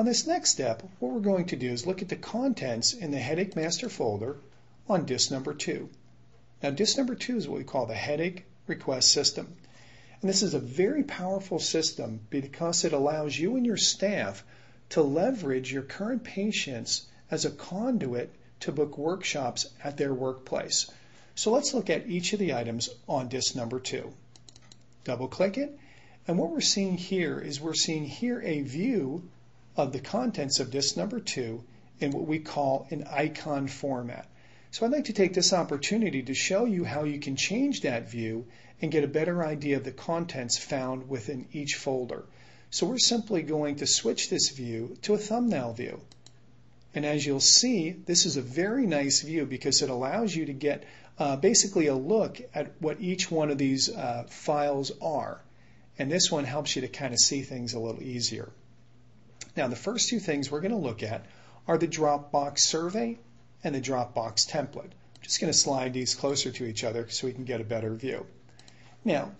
On this next step, what we're going to do is look at the contents in the Headache Master folder on disk number 2. Now, disk number 2 is what we call the Headache Request System. And this is a very powerful system because it allows you and your staff to leverage your current patients as a conduit to book workshops at their workplace. So let's look at each of the items on disk number 2. Double click it, and what we're seeing here is a view of the contents of disk number 2 in what we call an icon format. So I'd like to take this opportunity to show you how you can change that view and get a better idea of the contents found within each folder. So we're simply going to switch this view to a thumbnail view. And as you'll see, this is a very nice view because it allows you to get basically a look at what each one of these files are. And this one helps you to kind of see things a little easier. Now, the first two things we're going to look at are the Dropbox survey and the Dropbox template. I'm just going to slide these closer to each other so we can get a better view. Now,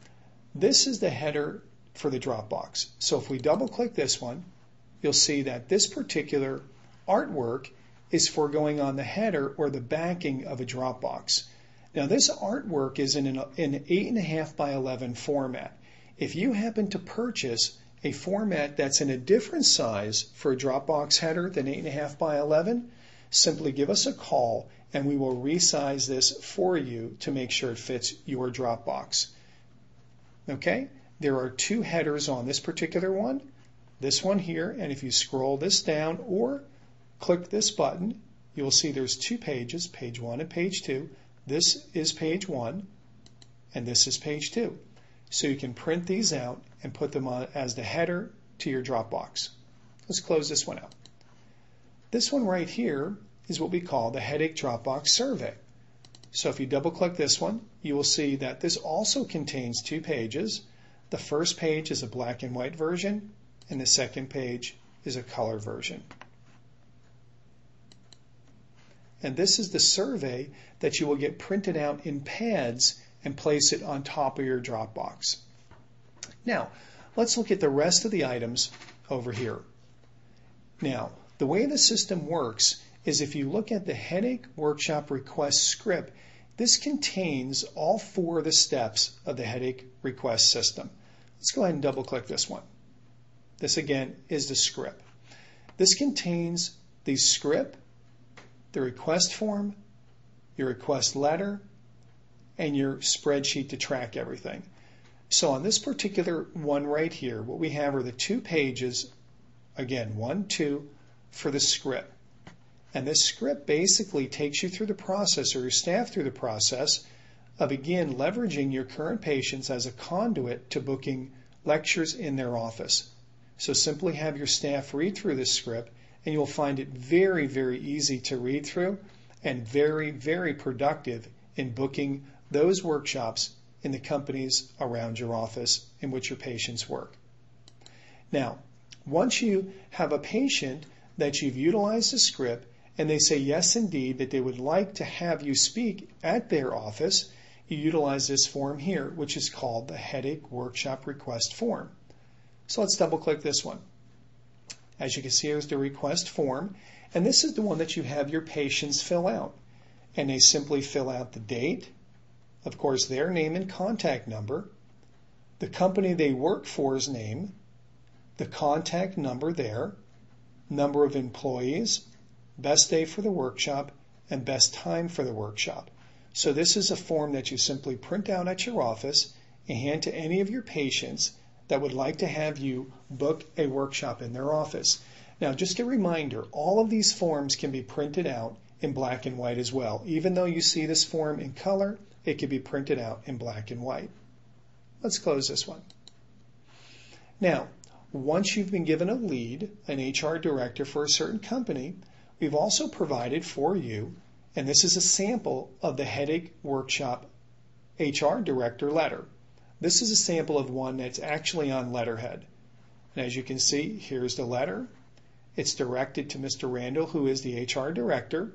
this is the header for the Dropbox. So if we double click this one, you'll see that this particular artwork is for going on the header or the backing of a Dropbox. Now, this artwork is in an 8.5 by 11 format. If you happen to purchase a format that's in a different size for a Dropbox header than 8.5 by 11, simply give us a call and we will resize this for you to make sure it fits your Dropbox. Okay, there are two headers on this particular one. This one here, and if you scroll this down or click this button, you will see there's two pages, page 1 and page 2. This is page 1 and this is page 2. So you can print these out and put them on as the header to your Dropbox. Let's close this one out. This one right here is what we call the Headache Dropbox survey. So if you double click this one, you will see that this also contains two pages. The first page is a black and white version, and the second page is a color version. And this is the survey that you will get printed out in pads and place it on top of your Dropbox. Now, let's look at the rest of the items over here. Now, the way the system works is if you look at the Headache Workshop Request script, this contains all four of the steps of the Headache Request system. Let's go ahead and double click this one. This again is the script. This contains the script, the request form, your request letter, and your spreadsheet to track everything. So on this particular one right here, what we have are the two pages, again, 1, 2, for the script. And this script basically takes you through the process, or your staff through the process, of again leveraging your current patients as a conduit to booking lectures in their office. So simply have your staff read through this script, and you'll find it very, very easy to read through and very, very productive in booking those workshops in the companies around your office in which your patients work. Now, once you have a patient that you've utilized the script and they say yes indeed that they would like to have you speak at their office, you utilize this form here, which is called the Headache Workshop Request Form. So let's double click this one. As you can see, here's the request form, and this is the one that you have your patients fill out. And they simply fill out the date, of course, their name and contact number, the company they work for's name, the contact number there, number of employees, best day for the workshop, and best time for the workshop. So this is a form that you simply print out at your office and hand to any of your patients that would like to have you book a workshop in their office. Now, just a reminder, all of these forms can be printed out in black and white as well. Even though you see this form in color, it can be printed out in black and white. Let's close this one. Now, once you've been given a lead, an HR director for a certain company, we've also provided for you, and this is a sample of the Headache Workshop HR Director letter. This is a sample of one that's actually on letterhead. And as you can see, here's the letter. It's directed to Mr. Randall, who is the HR Director,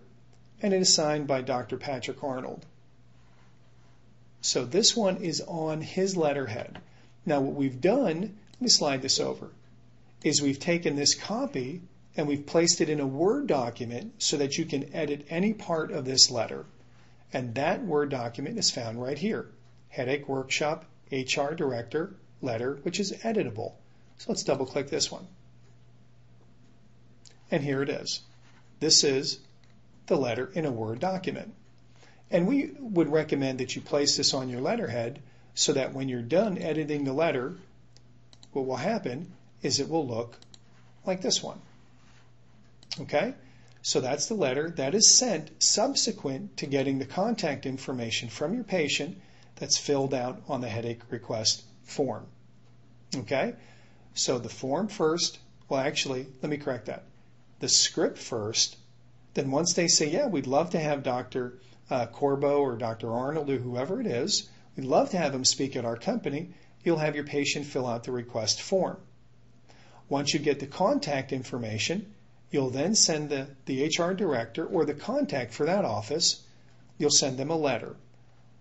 and it is signed by Dr. Patrick Arnold. So this one is on his letterhead. Now what we've done, let me slide this over, is we've taken this copy and we've placed it in a Word document so that you can edit any part of this letter. And that Word document is found right here. Headache Workshop HR Director letter, which is editable. So let's double click this one. And here it is. This is the letter in a Word document. And we would recommend that you place this on your letterhead so that when you're done editing the letter, what will happen is it will look like this one. Okay? So that's the letter that is sent subsequent to getting the contact information from your patient that's filled out on the headache request form. Okay? So the form first, well actually, let me correct that. The script first, then once they say, yeah, we'd love to have Dr. Corbo or Dr. Arnold or whoever it is, we'd love to have him speak at our company, you'll have your patient fill out the request form. Once you get the contact information, you'll then send the HR director or the contact for that office, you'll send them a letter.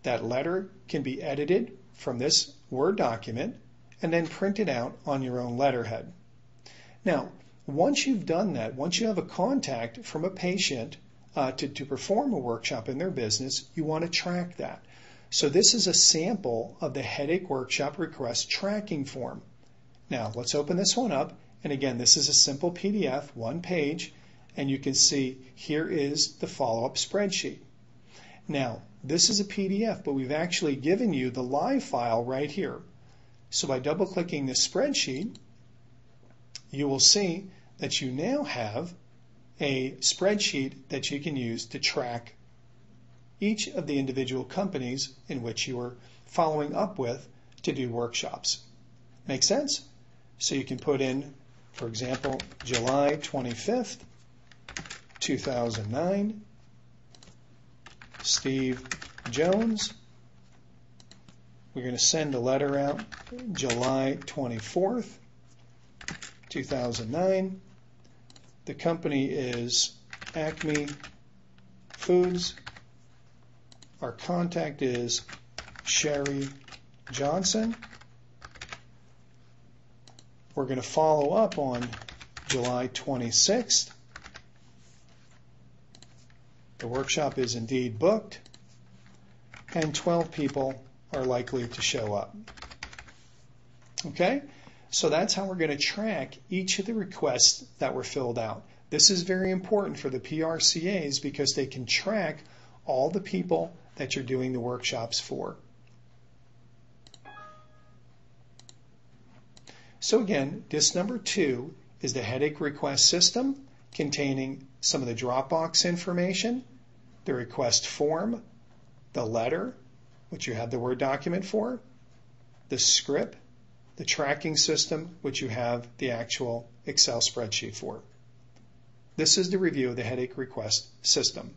That letter can be edited from this Word document and then printed out on your own letterhead. Now, once you've done that, once you have a contact from a patient to perform a workshop in their business, you want to track that. So this is a sample of the Headache Workshop Request Tracking Form. Now, let's open this one up. And again, this is a simple PDF, one page, and you can see here is the follow-up spreadsheet. Now, this is a PDF, but we've actually given you the live file right here. So by double-clicking this spreadsheet, you will see that you now have a spreadsheet that you can use to track each of the individual companies in which you are following up with to do workshops. Make sense? So you can put in, for example, July 25th, 2009, Steve Jones. We're going to send a letter out July 24th, 2009. The company is Acme Foods. Our contact is Sherry Johnson. We're going to follow up on July 26th. The workshop is indeed booked, and 12 people are likely to show up. Okay? So that's how we're going to track each of the requests that were filled out. This is very important for the PRCAs because they can track all the people that you're doing the workshops for. So again, disc number 2 is the headache request system containing some of the Dropbox information, the request form, the letter, which you have the Word document for, the script, the tracking system, which you have the actual Excel spreadsheet for. This is the review of the headache request system.